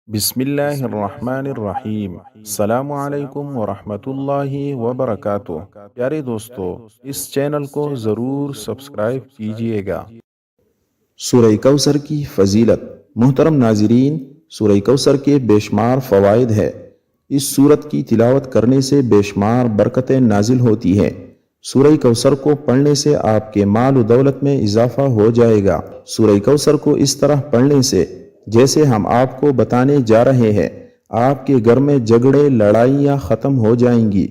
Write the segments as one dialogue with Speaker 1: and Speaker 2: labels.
Speaker 1: بسم اللہ الرحمن الرحیم۔ السلام علیکم ورحمۃ اللہ وبرکاتہ۔ پیارے دوستو، اس چینل کو ضرور سبسکرائب کیجیے گا۔
Speaker 2: سورہ کوثر کی فضیلت۔ محترم ناظرین، سورہ کوثر کے بے شمار فوائد ہے۔ اس سورت کی تلاوت کرنے سے بے شمار برکتیں نازل ہوتی ہیں۔ سورہ کوثر کو پڑھنے سے آپ کے مال و دولت میں اضافہ ہو جائے گا۔ سورہ کوثر کو اس طرح پڑھنے سے جیسے ہم آپ کو بتانے جا رہے ہیں، آپ کے گھر میں جھگڑے لڑائیاں ختم ہو جائیں گی۔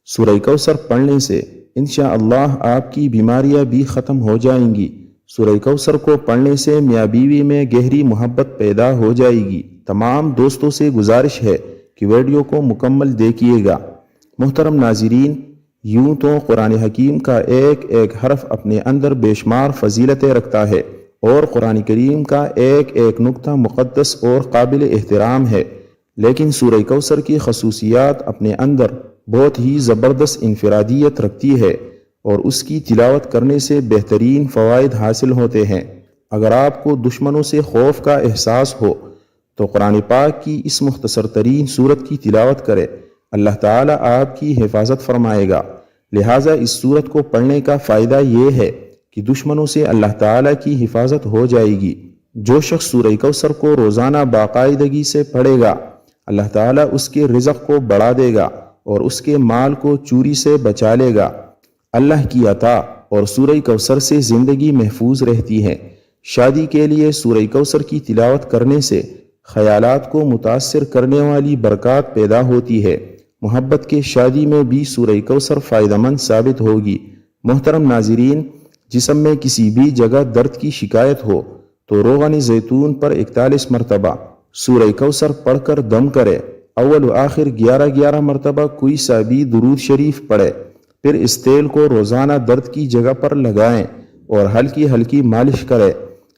Speaker 2: سورہ کوثر پڑھنے سے انشاءاللہ آپ کی بیماریاں بھی ختم ہو جائیں گی۔ سورہ کوثر کو پڑھنے سے میاں بیوی میں گہری محبت پیدا ہو جائے گی۔ تمام دوستوں سے گزارش ہے کہ ویڈیو کو مکمل دیکھیے گا۔ محترم ناظرین، یوں تو قرآن حکیم کا ایک ایک حرف اپنے اندر بے شمار فضیلتیں رکھتا ہے، اور قرآن کریم کا ایک ایک نقطہ مقدس اور قابل احترام ہے، لیکن سورہ کوثر کی خصوصیات اپنے اندر بہت ہی زبردست انفرادیت رکھتی ہے، اور اس کی تلاوت کرنے سے بہترین فوائد حاصل ہوتے ہیں۔ اگر آپ کو دشمنوں سے خوف کا احساس ہو تو قرآن پاک کی اس مختصر ترین سورت کی تلاوت کرے، اللہ تعالیٰ آپ کی حفاظت فرمائے گا۔ لہٰذا اس سورت کو پڑھنے کا فائدہ یہ ہے کہ دشمنوں سے اللہ تعالیٰ کی حفاظت ہو جائے گی۔ جو شخص سورہ کوثر کو روزانہ باقاعدگی سے پڑھے گا، اللہ تعالیٰ اس کے رزق کو بڑھا دے گا اور اس کے مال کو چوری سے بچا لے گا۔ اللہ کی عطا اور سورہ کوثر سے زندگی محفوظ رہتی ہے۔ شادی کے لیے سورہ کوثر کی تلاوت کرنے سے خیالات کو متاثر کرنے والی برکات پیدا ہوتی ہے۔ محبت کے شادی میں بھی سورہ کوثر فائدہ مند ثابت ہوگی۔ محترم ناظرین، جسم میں کسی بھی جگہ درد کی شکایت ہو تو روغن زیتون پر 41 مرتبہ سورہ کوثر پڑھ کر دم کرے۔ اول و آخر 11 مرتبہ کوئی سا بھی درود شریف پڑھے، پھر اس تیل کو روزانہ درد کی جگہ پر لگائیں اور ہلکی ہلکی مالش کرے۔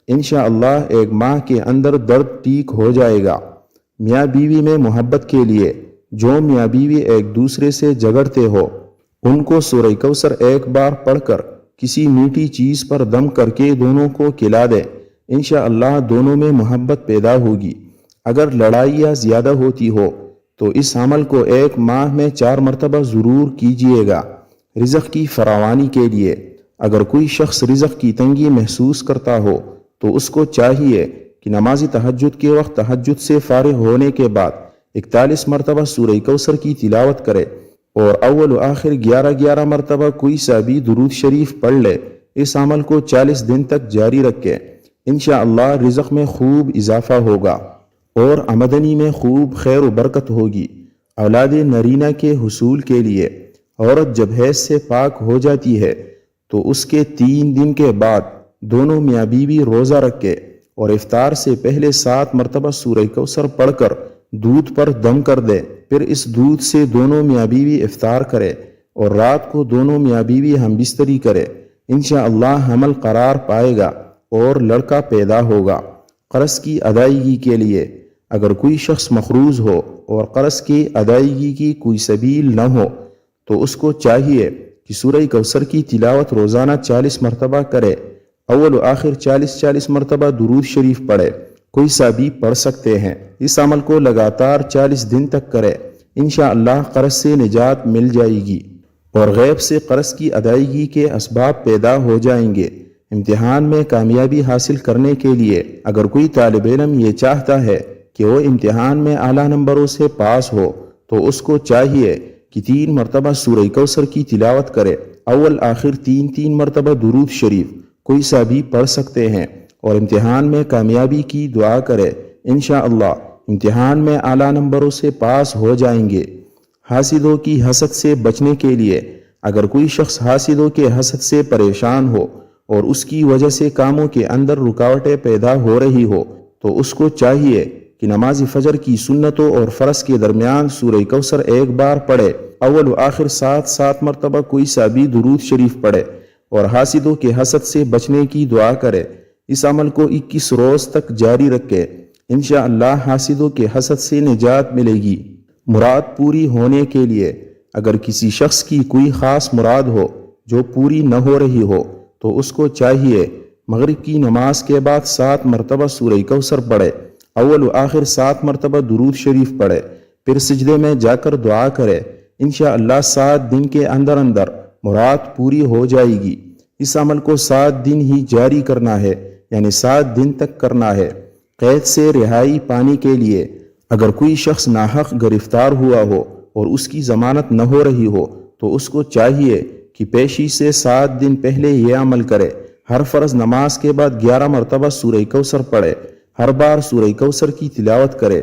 Speaker 2: انشاءاللہ ایک ماہ کے اندر درد ٹھیک ہو جائے گا۔ میاں بیوی میں محبت کے لیے جو میاں بیوی ایک دوسرے سے جھگڑتے ہو، ان کو سورہ کوثر ایک بار پڑھ کر کسی میٹھی چیز پر دم کر کے دونوں کو کھلا دیں۔ انشاءاللہ دونوں میں محبت پیدا ہوگی۔ اگر لڑائیاں زیادہ ہوتی ہو تو اس عمل کو ایک ماہ میں 4 مرتبہ ضرور کیجیے گا۔ رزق کی فراوانی کے لیے اگر کوئی شخص رزق کی تنگی محسوس کرتا ہو تو اس کو چاہیے کہ نماز تہجد کے وقت تہجد سے فارغ ہونے کے بعد 41 مرتبہ سورہ کوثر کی تلاوت کرے اور اول و آخر 11 مرتبہ کوئی سا بھی درود شریف پڑھ لے۔ اس عمل کو 40 دن تک جاری رکھے۔ انشاءاللہ رزق میں خوب اضافہ ہوگا اور آمدنی میں خوب خیر و برکت ہوگی۔ اولاد نرینہ کے حصول کے لیے عورت جب حیض سے پاک ہو جاتی ہے تو اس کے 3 دن کے بعد دونوں میاں بیوی روزہ رکھے اور افطار سے پہلے 7 مرتبہ سورہ کوثر پڑھ کر دودھ پر دم کر دے، پھر اس دودھ سے دونوں میاں بیوی افطار کرے اور رات کو دونوں میاں بیوی ہم بستری کرے۔ انشاءاللہ حمل قرار پائے گا اور لڑکا پیدا ہوگا۔ قرض کی ادائیگی کے لیے اگر کوئی شخص مقروض ہو اور قرض کی ادائیگی کی کوئی سبیل نہ ہو تو اس کو چاہیے کہ سورہ کوثر کی تلاوت روزانہ 40 مرتبہ کرے۔ اول و آخر 40 مرتبہ درود شریف پڑھے، کوئی سا بھی پڑھ سکتے ہیں۔ اس عمل کو لگاتار 40 دن تک کرے، انشاءاللہ قرض سے نجات مل جائے گی اور غیب سے قرض کی ادائیگی کے اسباب پیدا ہو جائیں گے۔ امتحان میں کامیابی حاصل کرنے کے لیے اگر کوئی طالب علم یہ چاہتا ہے کہ وہ امتحان میں اعلیٰ نمبروں سے پاس ہو تو اس کو چاہیے کہ 3 مرتبہ سورہ کوثر کی تلاوت کرے، اول آخر 3 مرتبہ درود شریف کوئی سا بھی پڑھ سکتے ہیں اور امتحان میں کامیابی کی دعا کرے۔ انشاءاللہ امتحان میں اعلیٰ نمبروں سے پاس ہو جائیں گے۔ حاسدوں کی حسد سے بچنے کے لیے اگر کوئی شخص حاسدوں کے حسد سے پریشان ہو اور اس کی وجہ سے کاموں کے اندر رکاوٹیں پیدا ہو رہی ہو تو اس کو چاہیے کہ نماز فجر کی سنتوں اور فرض کے درمیان سورہ کوثر ایک بار پڑھے، اول و آخر 7 مرتبہ کوئی سا بھی درود شریف پڑھے اور حاسدوں کے حسد سے بچنے کی دعا کرے۔ اس عمل کو 21 روز تک جاری رکھے، انشاءاللہ حاسدوں کے حسد سے نجات ملے گی۔ مراد پوری ہونے کے لیے اگر کسی شخص کی کوئی خاص مراد ہو جو پوری نہ ہو رہی ہو تو اس کو چاہیے مغرب کی نماز کے بعد 7 مرتبہ سورہ کوثر پڑھے، اول و آخر 7 مرتبہ درود شریف پڑھے، پھر سجدے میں جا کر دعا کرے، انشاءاللہ 7 دن کے اندر اندر مراد پوری ہو جائے گی۔ اس عمل کو 7 دن ہی جاری کرنا ہے، یعنی 7 دن تک کرنا ہے۔ قید سے رہائی پانے کے لیے اگر کوئی شخص ناحق گرفتار ہوا ہو اور اس کی ضمانت نہ ہو رہی ہو تو اس کو چاہیے کہ پیشی سے 7 دن پہلے یہ عمل کرے۔ ہر فرض نماز کے بعد 11 مرتبہ سورہ کوثر پڑھے، ہر بار سورہ کوثر کی تلاوت کرے،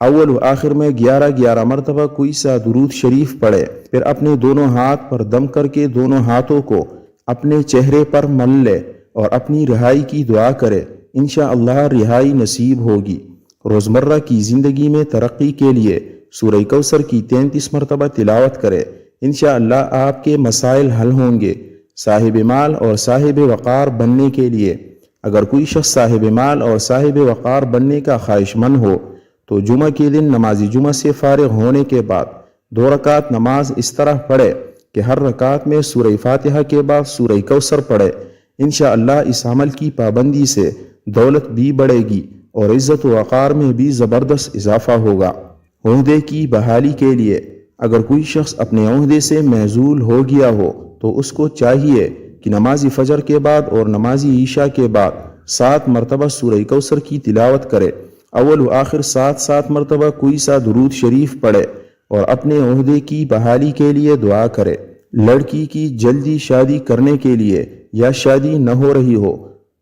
Speaker 2: اول و آخر میں 11 مرتبہ کوئی سا درود شریف پڑھے، پھر اپنے دونوں ہاتھ پر دم کر کے دونوں ہاتھوں کو اپنے چہرے پر مل لے اور اپنی رہائی کی دعا کرے، انشاءاللہ رہائی نصیب ہوگی۔ روزمرہ کی زندگی میں ترقی کے لیے سورہ کوثر کی 33 مرتبہ تلاوت کرے، انشاءاللہ آپ کے مسائل حل ہوں گے۔ صاحب مال اور صاحب وقار بننے کے لیے اگر کوئی شخص صاحب مال اور صاحب وقار بننے کا خواہش مند ہو تو جمعہ کے دن نماز جمعہ سے فارغ ہونے کے بعد 2 رکعت نماز اس طرح پڑھے کہ ہر رکعت میں سورہ فاتحہ کے بعد سورہ کوثر پڑھے، انشاءاللہ اس عمل کی پابندی سے دولت بھی بڑھے گی اور عزت و وقار میں بھی زبردست اضافہ ہوگا۔ عہدے کی بحالی کے لیے اگر کوئی شخص اپنے عہدے سے معزول ہو گیا ہو تو اس کو چاہیے کہ نماز فجر کے بعد اور نماز عشاء کے بعد 7 مرتبہ سورہ کوثر کی تلاوت کرے، اول و آخر 7 مرتبہ کوئی سا درود شریف پڑھے اور اپنے عہدے کی بحالی کے لیے دعا کرے۔ لڑکی کی جلدی شادی کرنے کے لیے یا شادی نہ ہو رہی ہو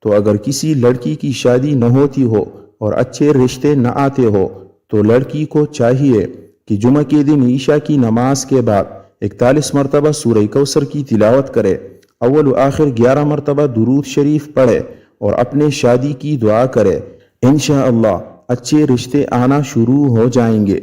Speaker 2: تو اگر کسی لڑکی کی شادی نہ ہوتی ہو اور اچھے رشتے نہ آتے ہو تو لڑکی کو چاہیے کہ جمعہ کے دن عشاء کی نماز کے بعد 41 مرتبہ سورہ کوثر کی تلاوت کرے، اول و آخر 11 مرتبہ درود شریف پڑھے اور اپنے شادی کی دعا کرے، انشاءاللہ اچھے رشتے آنا شروع ہو جائیں گے۔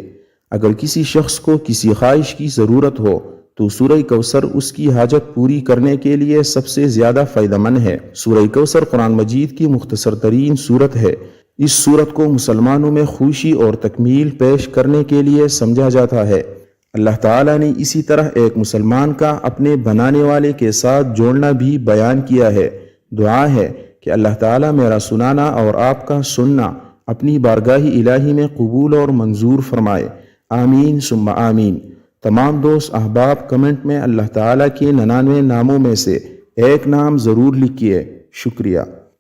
Speaker 2: اگر کسی شخص کو کسی خواہش کی ضرورت ہو تو سورہ کوثر اس کی حاجت پوری کرنے کے لیے سب سے زیادہ فائدہ مند ہے۔ سورہ کوثر قرآن مجید کی مختصر ترین سورت ہے۔ اس سورت کو مسلمانوں میں خوشی اور تکمیل پیش کرنے کے لیے سمجھا جاتا ہے۔ اللہ تعالیٰ نے اسی طرح ایک مسلمان کا اپنے بنانے والے کے ساتھ جوڑنا بھی بیان کیا ہے۔ دعا ہے کہ اللہ تعالیٰ میرا سنانا اور آپ کا سننا اپنی بارگاہ الہی میں قبول اور منظور فرمائے، آمین ثم آمین۔ تمام دوست احباب کمنٹ میں اللہ تعالیٰ کے 99 ناموں میں سے ایک نام ضرور لکھیے۔ شکریہ۔